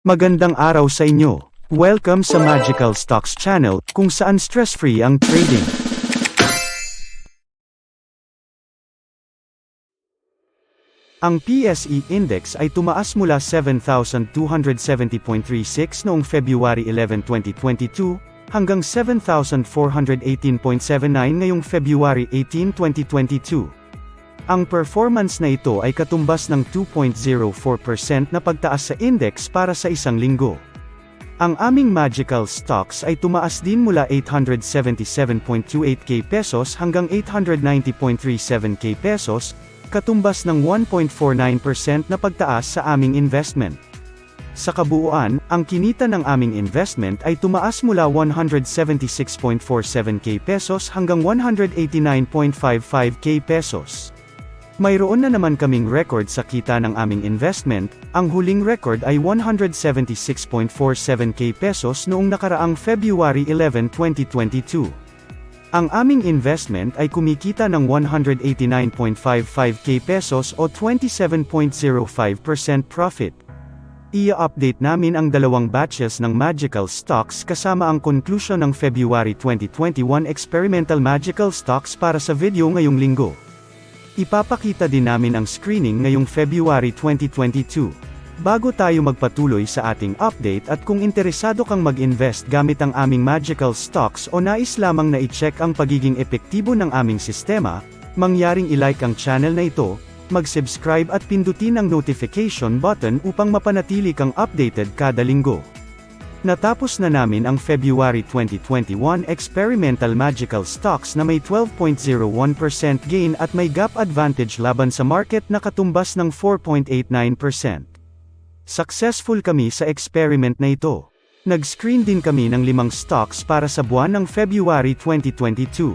Magandang araw sa inyo. Welcome sa Magical Stocks Channel, kung saan stress-free ang trading. Ang PSE Index ay tumaas mula 7,270.36 noong February 11, 2022, hanggang 7,418.79 ngayong February 18, 2022. Ang performance na ito ay katumbas ng 2.04% na pagtaas sa index para sa isang linggo. Ang aming magical stocks ay tumaas din mula 877.28k pesos hanggang 890.37k pesos, katumbas ng 1.49% na pagtaas sa aming investment. Sa kabuuan, ang kinita ng aming investment ay tumaas mula 176.47k pesos hanggang 189.55k pesos. Mayroon na naman kaming record sa kita ng aming investment. Ang huling record ay 176.47k pesos noong nakaraang February 11, 2022. Ang aming investment ay kumikita ng 189.55k pesos o 27.05% profit. I-update namin ang dalawang batches ng Magical Stocks kasama ang conclusion ng February 2021 Experimental Magical Stocks para sa video ngayong linggo. Ipapakita din namin ang screening ngayong February 2022. Bago tayo magpatuloy sa ating update at kung interesado kang mag-invest gamit ang aming Magical Stocks o nais lamang na i-check ang pagiging epektibo ng aming sistema, mangyaring i-like ang channel na ito, mag-subscribe at pindutin ang notification button upang mapanatili kang updated kada linggo. Natapos na namin ang February 2021 Experimental Magical Stocks na may 12.01% gain at may gap advantage laban sa market na katumbas ng 4.89%. Successful kami sa experiment na ito. Nag-screen din kami ng 5 stocks para sa buwan ng February 2022.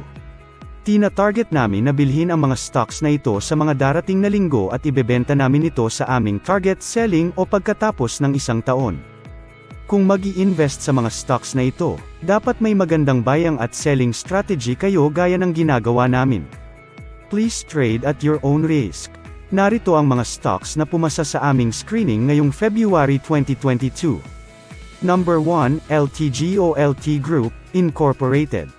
Tina-target namin na bilhin ang mga stocks na ito sa mga darating na linggo at ibebenta namin ito sa aming target selling o pagkatapos ng isang taon. Kung mag-i-invest sa mga stocks na ito, dapat may magandang buying at selling strategy kayo gaya ng ginagawa namin. Please trade at your own risk. Narito ang mga stocks na pumasa sa aming screening ngayong February 2022. Number 1, LTGOLT Group, Incorporated.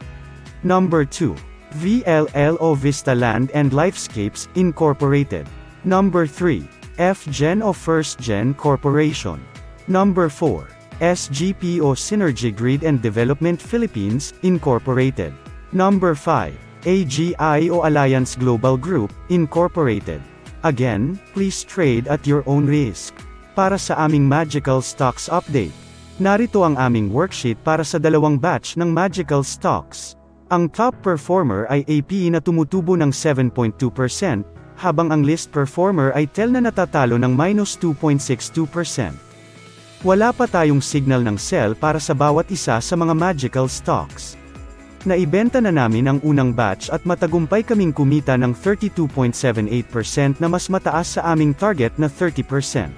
Number 2, VLLO Vista Land and Lifescapes, Incorporated. Number 3, FGen o First Gen Corporation. Number 4, SGPO Synergy Grid and Development Philippines, Incorporated. Number 5, AGI o Alliance Global Group, Incorporated. Again, please trade at your own risk. Para sa aming Magical Stocks Update, narito ang aming worksheet para sa dalawang batch ng Magical Stocks. Ang top performer ay AP na tumutubo ng 7.2%, habang ang list performer ay TEL na natatalo ng -2.62%. Wala pa tayong signal ng sell para sa bawat isa sa mga magical stocks. Naibenta na namin ang unang batch at matagumpay kaming kumita ng 32.78% na mas mataas sa aming target na 30%.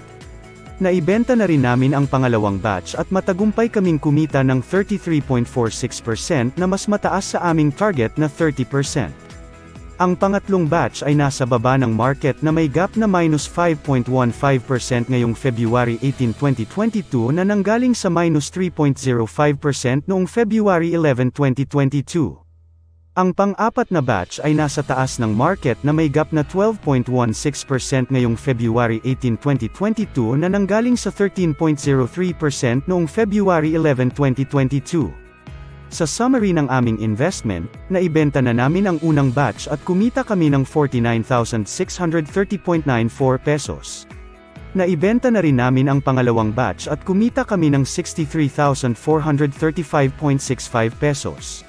Naibenta na rin namin ang pangalawang batch at matagumpay kaming kumita ng 33.46% na mas mataas sa aming target na 30%. Ang pangatlong batch ay nasa baba ng market na may gap na -5.15% ngayong February 18, 2022 na nanggaling sa -3.05% noong February 11, 2022. Ang pang-apat na batch ay nasa taas ng market na may gap na 12.16% ngayong February 18, 2022 na nanggaling sa 13.03% noong February 11, 2022. Sa summary ng aming investment, naibenta na namin ang unang batch at kumita kami ng 49,630.94 pesos. Naibenta na rin namin ang pangalawang batch at kumita kami ng 63,435.65 pesos.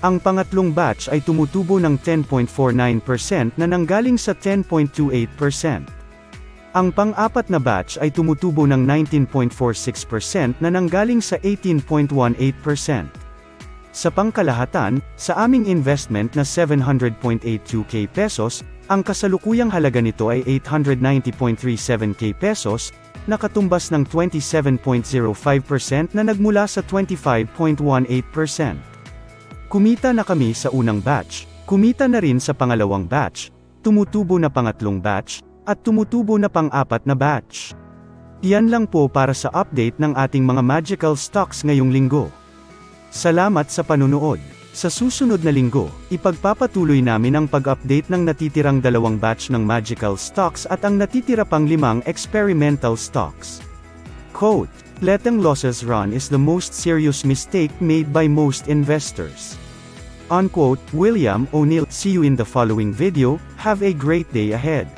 Ang pangatlong batch ay tumutubo ng 10.49% na nanggaling sa 10.28%. Ang pang-apat na batch ay tumutubo ng 19.46% na nanggaling sa 18.18%. Sa pangkalahatan, sa aming investment na 700.82k pesos, ang kasalukuyang halaga nito ay 890.37k pesos, nakatumbas ng 27.05% na nagmula sa 25.18%. Kumita na kami sa unang batch, kumita na rin sa pangalawang batch, tumutubo na pangatlong batch, at tumutubo na pang-apat na batch. Yan lang po para sa update ng ating mga magical stocks ngayong linggo. Salamat sa panunood. Sa susunod na linggo, ipagpapatuloy namin ang pag-update ng natitirang 2 batch ng magical stocks at ang natitira pang 5 experimental stocks. Quote, "Letting losses run is the most serious mistake made by most investors." Unquote, William O'Neill. See you in the following video. Have a great day ahead.